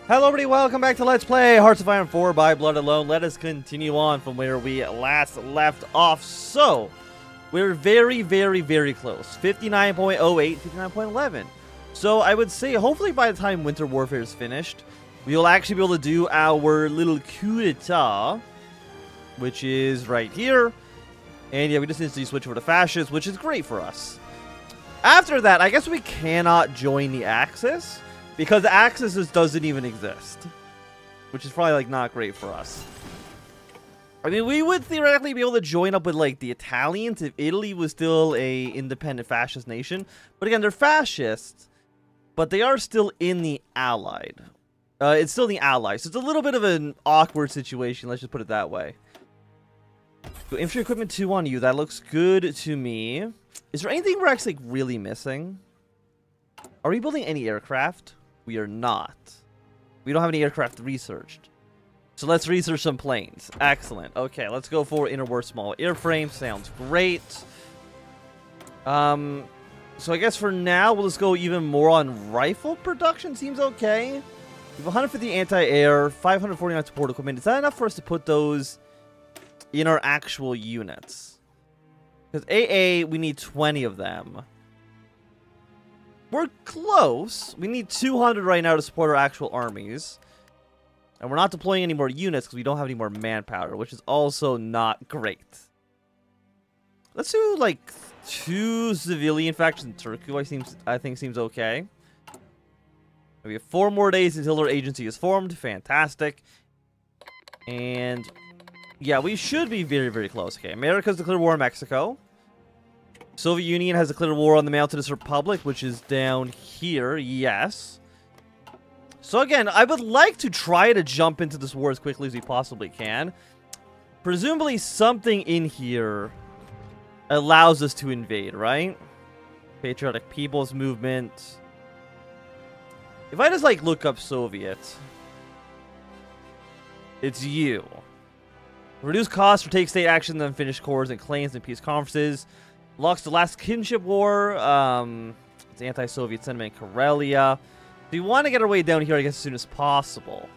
Hello everybody, welcome back to Let's Play Hearts of Iron 4 by Blood Alone. Let us continue on from where we last left off. So, we're very close. 59.08, 59.11. So, I would say, hopefully by the time Winter Warfare is finished, we'll actually be able to do our little coup d'etat, which is right here. And yeah, we just instantly switch over to Fascist, which is great for us. After that, I guess we cannot join the Axis, because the Axis just doesn't even exist. Which is probably, like, not great for us. I mean, we would theoretically be able to join up with, like, the Italians if Italy was still a independent fascist nation. But again, they're fascists, but they are still in the Allied. It's still the Allies, so it's a little bit of an awkward situation, let's just put it that way. So, infantry equipment 2 on you, that looks good to me. Is there anything we're actually, like, really missing? Are we building any aircraft? We are not. We don't have any aircraft researched. So let's research some planes. Excellent. Okay, let's go for interwar small airframe. Sounds great. So I guess for now, we'll just go even more on rifle production. Seems okay. We have 150 anti-air, 549 support equipment. Is that enough for us to put those in our actual units? Because AA, we need 20 of them. We're close. We need 200 right now to support our actual armies. And we're not deploying any more units because we don't have any more manpower, which is also not great. Let's do, like, 2 civilian factions in Turkey, I think seems okay. We have 4 more days until our agency is formed. Fantastic. And, yeah, we should be very close. Okay, America's declared war on Mexico. Soviet Union has declared war on the Mountainous Republic, which is down here. Yes. So again, I would like to try to jump into this war as quickly as we possibly can. Presumably something in here allows us to invade, right? Patriotic People's Movement. If I just, like, look up Soviet, it's you. Reduce costs for take state action, then finish cores and claims and peace conferences. Locks the last kinship war. It's anti-Soviet sentiment in Karelia. We want to get our way down here, I guess, as soon as possible.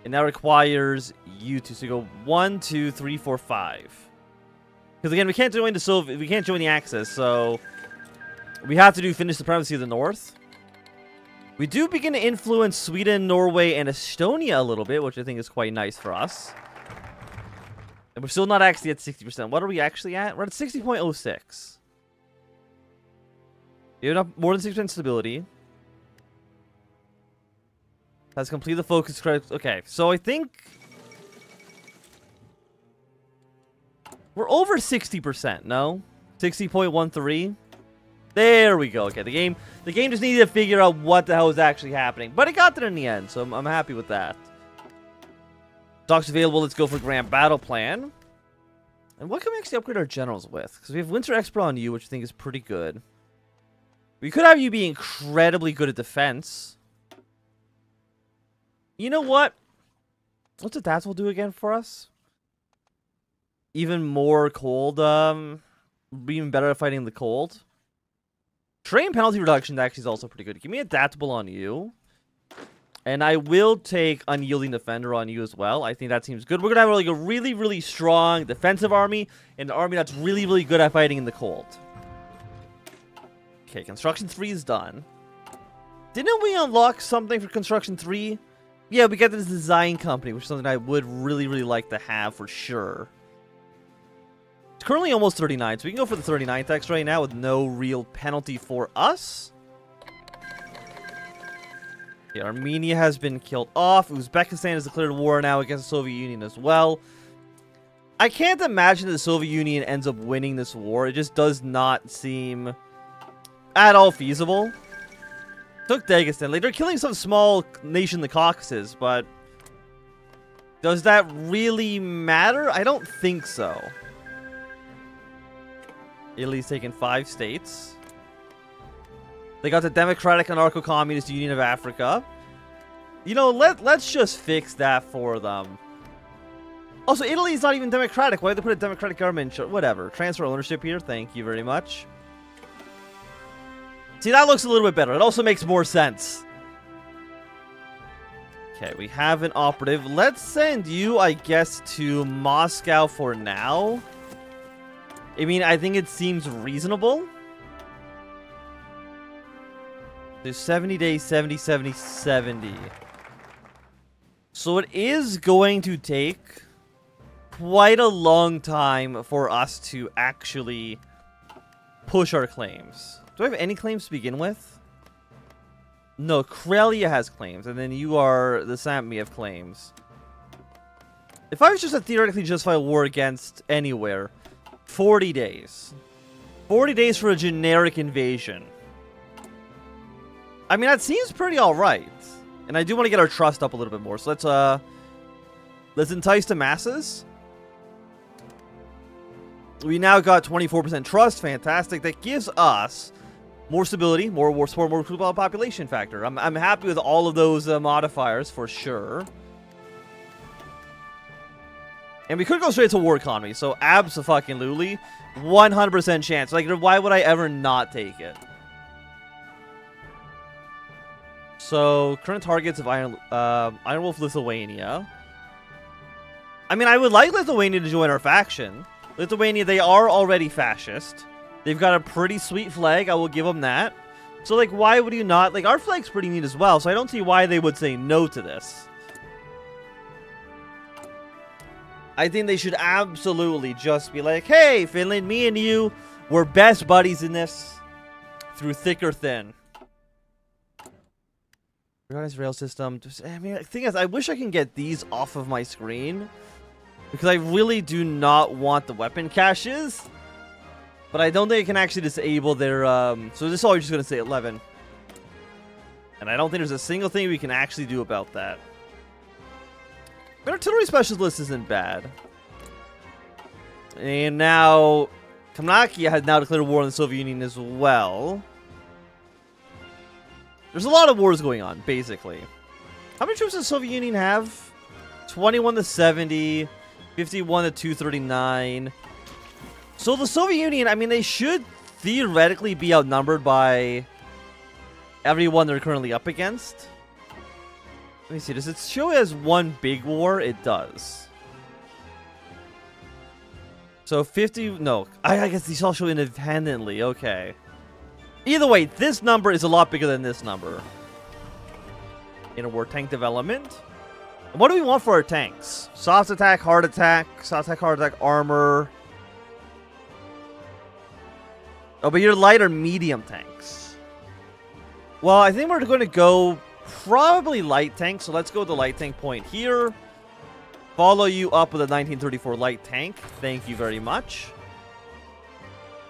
And that requires you to go 1, 2, 3, 4, 5. Because again, we can't join the Soviet. We can't join the Axis, so we have to finish supremacy of the North. We do begin to influence Sweden, Norway, and Estonia a little bit, which I think is quite nice for us. And we're still not actually at 60%. What are we actually at? We're at 60.06. You have enough, more than 6% stability. Has completed the focus credit. Okay, so I think we're over 60%, no? 60.13. There we go. Okay, the game just needed to figure out what the hell is actually happening. But it got there in the end, so I'm happy with that. Stocks available, let's go for Grand Battle Plan. And what can we actually upgrade our generals with? Because we have Winter Expert on you, which I think is pretty good. We could have you be incredibly good at defense. You know what? What's the Dazzle do again for us? Even more cold, even better at fighting the cold. Terrain penalty reduction actually is also pretty good. Give me Adaptable on you. And I will take Unyielding Defender on you as well. I think that seems good. We're going to have like a really strong defensive army. And an army that's really good at fighting in the cold. Okay, Construction 3 is done. Didn't we unlock something for Construction 3? Yeah, we got this design company, which is something I would really like to have for sure. It's currently almost 39, so we can go for the 39th X right now with no real penalty for us. Okay, Armenia has been killed off. Uzbekistan has declared war now against the Soviet Union as well. I can't imagine that the Soviet Union ends up winning this war. It just does not seem at all feasible. Took Dagestan. Like, they're killing some small nation in the Caucasus, but does that really matter? I don't think so. Italy's taken 5 states. They got the Democratic Anarcho-Communist Union of Africa. You know, let's just fix that for them. Also, Italy's not even democratic. Why did they put a democratic government? Whatever. Transfer ownership here. Thank you very much. See, that looks a little bit better. It also makes more sense. Okay, we have an operative. Let's send you, I guess, to Moscow for now. I mean, I think it seems reasonable. There's 70 days, 70, 70, 70. So it is going to take quite a long time for us to actually push our claims. Do I have any claims to begin with? No, Karelia has claims, and then you are the Sami have claims. If I was just to theoretically justify a war against anywhere, 40 days. 40 days for a generic invasion. I mean, that seems pretty alright. And I do want to get our trust up a little bit more. So let's entice the masses. We now got 24% trust. Fantastic. That gives us more stability, more war support, more population factor. I'm happy with all of those modifiers for sure. And we could go straight to war economy. So abso-fucking-lutely, 100% chance. Like, why would I ever not take it? So, current targets of Iron Wolf Lithuania. I mean, I would like Lithuania to join our faction. Lithuania, they are already fascist. They've got a pretty sweet flag, I will give them that. So, like, why would you not? Like, our flag's pretty neat as well, so I don't see why they would say no to this. I think they should absolutely just be like, hey, Finland, me and you, we're best buddies in this. Through thick or thin. Organized rail system. I mean, the thing is, I wish I can get these off of my screen. Because I really do not want the weapon caches. But I don't think I can actually disable their, so this is all you're just going to say 11. And I don't think there's a single thing we can actually do about that. But artillery specialist isn't bad. And now, Kamnakia has now declared war on the Soviet Union as well. There's a lot of wars going on, basically. How many troops does the Soviet Union have? 21 to 70, 51 to 239. So the Soviet Union, I mean, they should theoretically be outnumbered by everyone they're currently up against. Let me see, does it show as one big war? It does. So 50, no, I guess these all show independently, okay. Either way, this number is a lot bigger than this number. Interwar tank development. And what do we want for our tanks? Soft attack, hard attack, armor. Oh, but you're light or medium tanks. Well, I think we're going to go probably light tank, so let's go to the light tank point here. Follow you up with a 1934 light tank. Thank you very much.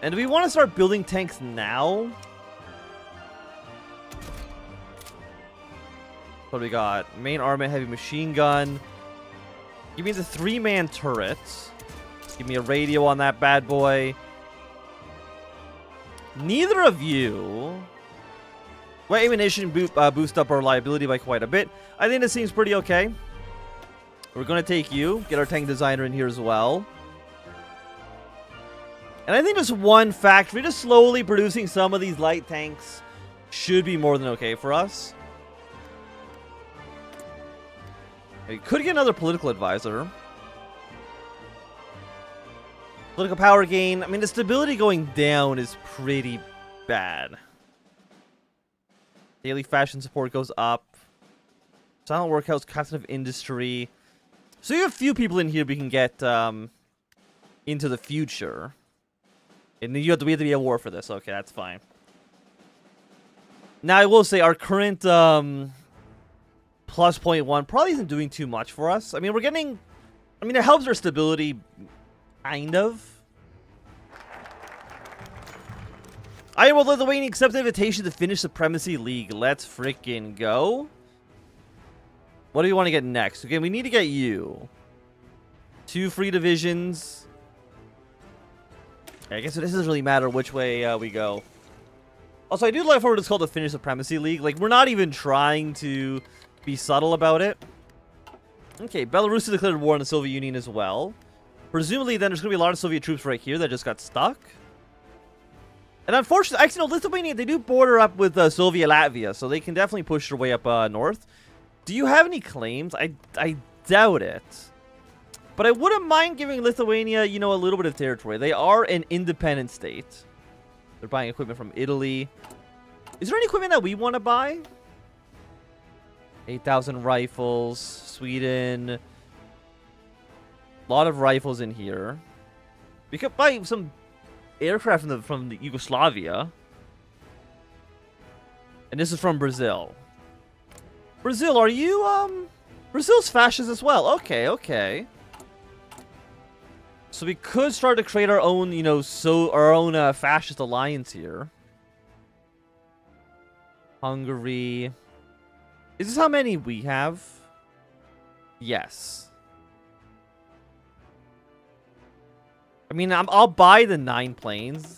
And do we want to start building tanks now? What do we got? Main armament, heavy machine gun. Give me the 3-man turret. Give me a radio on that bad boy. Neither of you. Well, ammunition boost up our reliability by quite a bit. I think this seems pretty okay. We're going to take you. Get our tank designer in here as well. And I think just one factory, just slowly producing some of these light tanks should be more than okay for us. We could get another political advisor. Political power gain. I mean, the stability going down is pretty bad. Daily fashion support goes up. Silent workhouse, captain of industry. So you have a few people in here we can get into the future. And then we have to be at war for this. Okay, that's fine. Now, I will say our current plus 0.1 probably isn't doing too much for us. I mean, we're getting... I mean, it helps our stability, kind of. I will Lithuania accept the invitation to Finnish Supremacy League. Let's freaking go. What do we want to get next? Okay, we need to get you. 2 free divisions. I guess it doesn't really matter which way we go. Also, I do like what it's called the Finnish Supremacy League. Like, we're not even trying to be subtle about it. Okay, Belarus has declared war on the Soviet Union as well. Presumably, then there's going to be a lot of Soviet troops right here that just got stuck. And unfortunately, actually, no, Lithuania, they do border up with Soviet Latvia, so they can definitely push their way up north. Do you have any claims? I doubt it. But I wouldn't mind giving Lithuania, you know, a little bit of territory. They are an independent state. They're buying equipment from Italy. Is there any equipment that we want to buy? 8,000 rifles. Sweden. A lot of rifles in here. We could buy some aircraft from the Yugoslavia. And this is from Brazil. Brazil, are you, Brazil's fascist as well. Okay, okay. So we could start to create our own, you know, our own fascist alliance here. Hungary. Is this how many we have? Yes. I mean, I'll buy the 9 planes.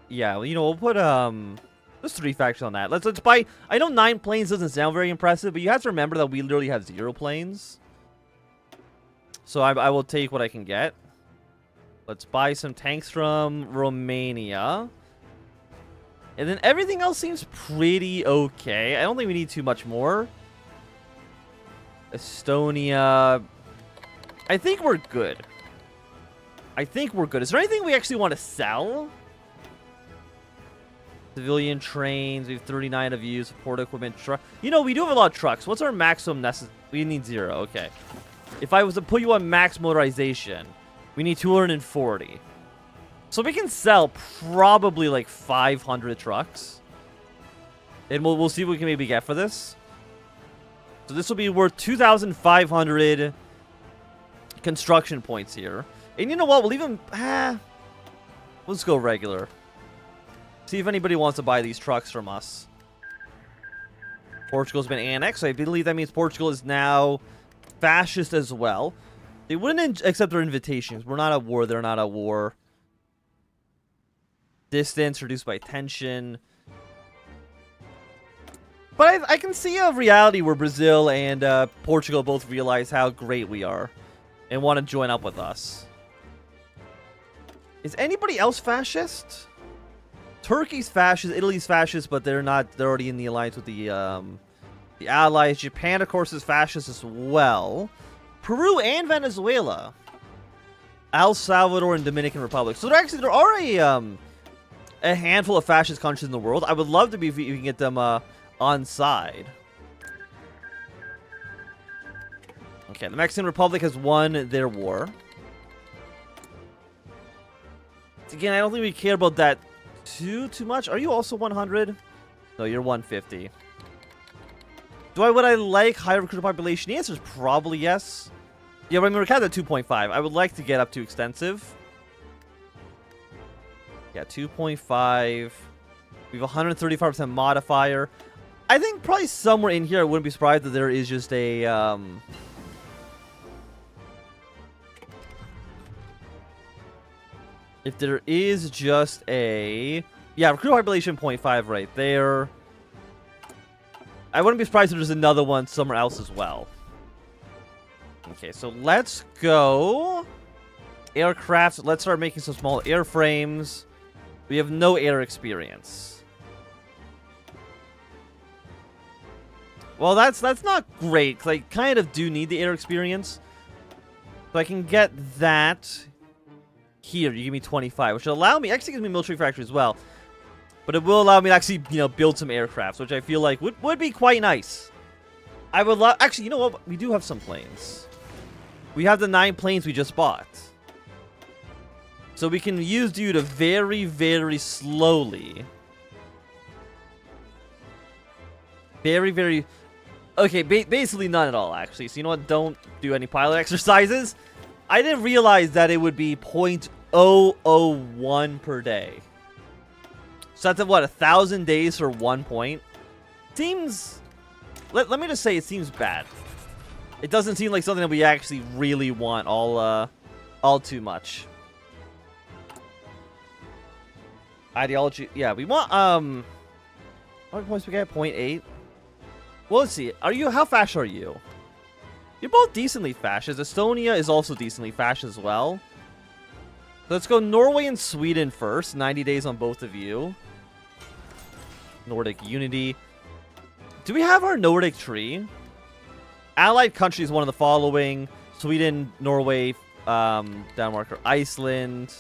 Yeah, well, you know, we'll put, there's 3 factions on that. Let's buy... I know 9 planes doesn't sound very impressive, but you have to remember that we literally have 0 planes. So I will take what I can get. Let's buy some tanks from Romania. And then everything else seems pretty okay. I don't think we need too much more. Estonia. I think we're good. I think we're good. Is there anything we actually want to sell? Civilian trains. We have 39 of you. Support equipment. Truck. You know, we do have a lot of trucks. What's our maximum necessary? We need 0. Okay. If I was to put you on max motorization, we need 240. So we can sell probably like 500 trucks. And we'll see what we can maybe get for this. So this will be worth 2,500 construction points here. And you know what? We'll even... let's go regular. See if anybody wants to buy these trucks from us. Portugal's been annexed. So I believe that means Portugal is now fascist as well. They wouldn't accept their invitations. We're not at war. They're not at war. Distance reduced by tension. But I can see a reality where Brazil and Portugal both realize how great we are and want to join up with us. Is anybody else fascist? Turkey's fascist, Italy's fascist, but they're not. They're already in the alliance with the Allies. Japan, of course, is fascist as well. Peru and Venezuela. El Salvador and Dominican Republic. So there are a handful of fascist countries in the world. I would love to be if you can get them on side. Okay, the Mexican Republic has won their war. Again, I don't think we care about that too much. Are you also 100? No, you're 150. Would I like higher recruiter population? The answer is probably yes. Yeah, but I mean, we're kind of at 2.5. I would like to get up to extensive. Yeah, 2.5. We have 135% modifier. I think probably somewhere in here, I wouldn't be surprised that there is just a... if there is just a... Yeah, recruit population 0.5 right there. I wouldn't be surprised if there's another one somewhere else as well. Okay, so let's go. Aircraft. Let's start making some small airframes. We have no air experience. Well, that's not great, because I kind of do need the air experience. So I can get that here. You give me 25, which will allow me... Actually gives me military factory as well. But it will allow me to actually, you know, build some aircrafts, which I feel like would be quite nice. I would love... Actually, you know what? We do have some planes. We have the 9 planes we just bought. So we can use you to very, very slowly. Very, very... Okay, basically none at all, actually. So you know what? Don't do any pilot exercises. I didn't realize that it would be 0.001 per day. So that's, what, 1,000 days for 1 point? Seems... Let me just say, it seems bad. It doesn't seem like something that we actually really want all too much. Ideology... Yeah, we want, what points we get? 0.8? Well, let's see. How fascist are you? You're both decently fascist. Estonia is also decently fascist as well. So let's go Norway and Sweden first. 90 days on both of you. Nordic unity. Do we have our Nordic tree? Allied countries, one of the following: Sweden, Norway, Denmark, or Iceland.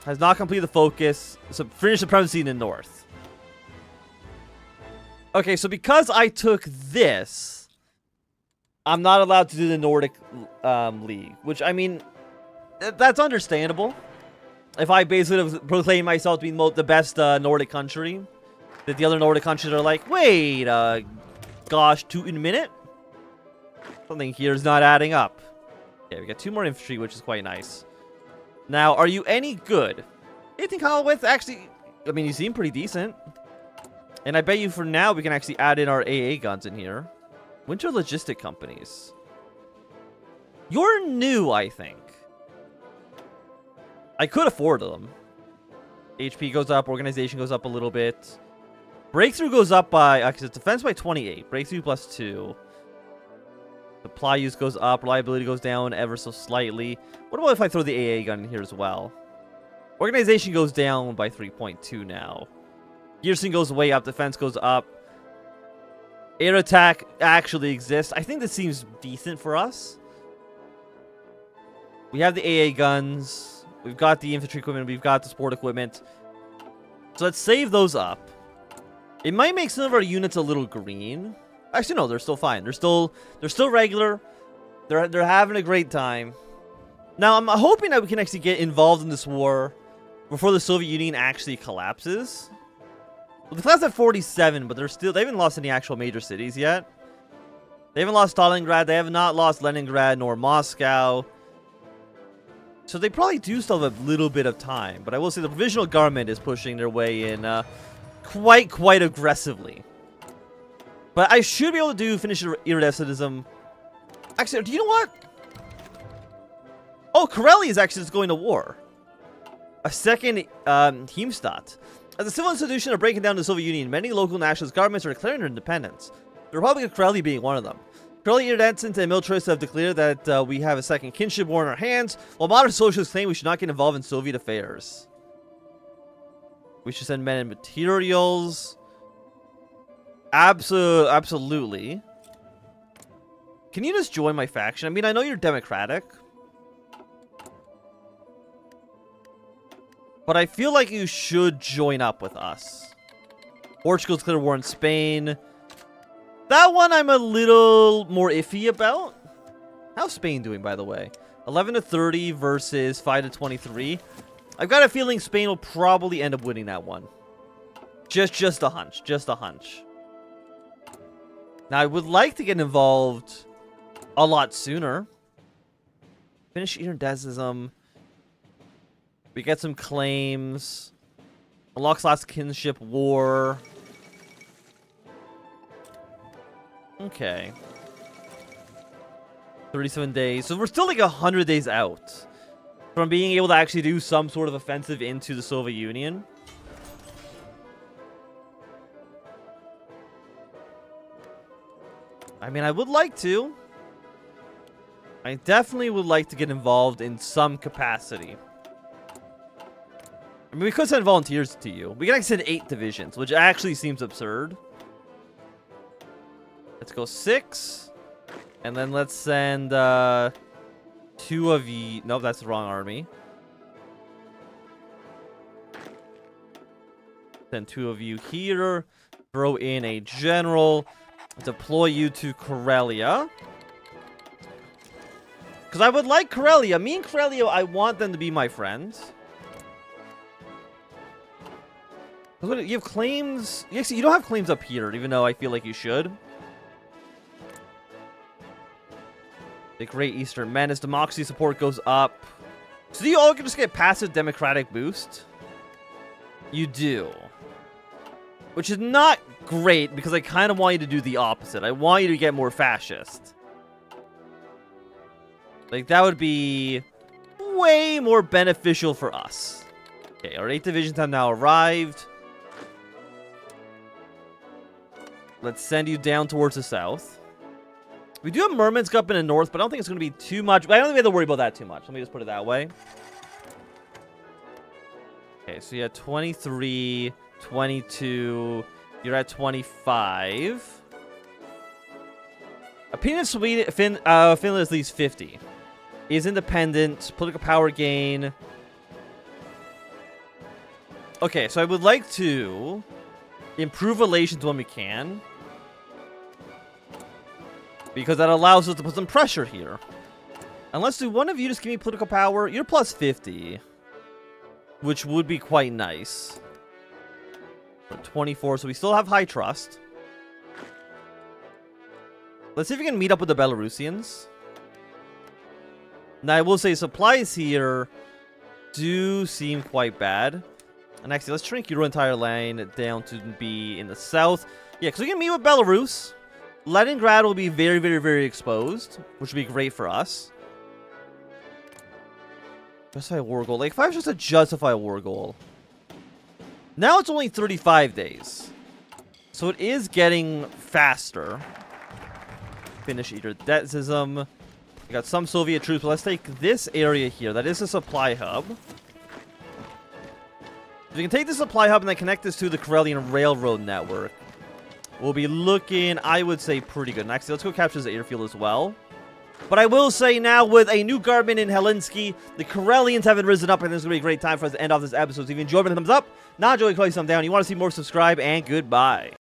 Has not completed the focus. So Finnish supremacy in the north. Okay, so because I took this, I'm not allowed to do the Nordic League, which, I mean, that's understandable. If I basically proclaim myself to be the best Nordic country, that the other Nordic countries are like, wait, gosh, 2 in a minute? Something here is not adding up. Okay, we got 2 more infantry, which is quite nice. Now, are you any good? 18 Kyle with, actually, I mean, you seem pretty decent. And I bet you for now we can actually add in our AA guns in here. Winter logistic companies. You're new, I think. I could afford them. HP goes up, organization goes up a little bit. Breakthrough goes up by, actually, it's defense by 28. Breakthrough plus 2. Supply use goes up, reliability goes down ever so slightly. What about if I throw the AA gun in here as well? Organization goes down by 3.2 now. Gearsing goes way up, defense goes up. Air attack actually exists. I think this seems decent for us. We have the AA guns. We've got the infantry equipment. We've got the sport equipment. So let's save those up. It might make some of our units a little green. Actually, no, they're still fine. They're still regular. They're having a great time. Now, I'm hoping that we can actually get involved in this war before the Soviet Union actually collapses. Well, they collapsed at 47, but they haven't lost any actual major cities yet. They haven't lost Stalingrad. They have not lost Leningrad nor Moscow. So they probably do still have a little bit of time. But I will say the provisional government is pushing their way in quite aggressively. But I should be able to do Finnish iridescentism. Actually, do you know what? Oh, Karelia is actually just going to war. A second Hemstadt. As a civil institution of breaking down the Soviet Union, many local nationalist governments are declaring their independence. The Republic of Karelia being one of them. Karelia iridescent and militarists have declared that we have a second kinship war in our hands, while modern socialists claim we should not get involved in Soviet affairs. We should send men and materials. Absolutely. Can you just join my faction? I mean, I know you're democratic. But I feel like you should join up with us. Portugal's declared war in Spain. That one I'm a little more iffy about. How's Spain doing, by the way? 11 to 30 versus 5 to 23. I've got a feeling Spain will probably end up winning that one. Just a hunch. Just a hunch. Now, I would like to get involved a lot sooner. Finish iridescism. We get some claims. Unlocks last kinship war. Okay. 37 days. So we're still like 100 days out from being able to actually do some sort of offensive into the Soviet Union. I mean, I would like to. I definitely would like to get involved in some capacity. I mean, we could send volunteers to you. We can actually send 8 divisions, which actually seems absurd. Let's go 6. And then let's send 2 of you. Nope, that's the wrong army. Send 2 of you here. Throw in a general. Deploy you to Karelia. Because I would like Karelia. Me and Karelia, I want them to be my friends. You have claims. Actually, you don't have claims up here, even though I feel like you should. The Great Eastern Menace. Democracy support goes up. So you all can just get passive democratic boost? You do. Which is not great, because I kind of want you to do the opposite. I want you to get more fascist. Like, that would be way more beneficial for us. Okay, our 8 divisions have now arrived. Let's send you down towards the south. We do have Murmansk up in the north, but I don't think it's going to be too much. I don't think we have to worry about that too much. Let me just put it that way. Okay, so you had 23, 22. You're at 25. Opinion of Sweden, Finland is at least 50. Is independent. Political power gain. Okay, so I would like to improve relations when we can. Because that allows us to put some pressure here. Unless do one of you just give me political power? You're plus 50. Which would be quite nice. 24, so we still have high trust. Let's see if we can meet up with the Belarusians. Now, I will say supplies here do seem quite bad. And actually, let's shrink your entire line down to be in the south. Yeah, because we can meet with Belarus. Leningrad will be very, very, very exposed, which would be great for us. Justify a war goal. Like, if I was just to justify a war goal. Now it's only 35 days. So it is getting faster. Finish either Detism. We got some Soviet troops, but let's take this area here. That is a supply hub. If we can take the supply hub and then connect this to the Karelian Railroad network, we'll be looking, I would say, pretty good. Next, let's go capture this airfield as well. But I will say now, with a new government in Helsinki, the Karelians haven't risen up, and this is going to be a great time for us to end off this episode. So if you enjoyed it, thumbs up. Not enjoying, please thumb down. You want to see more, subscribe, and goodbye.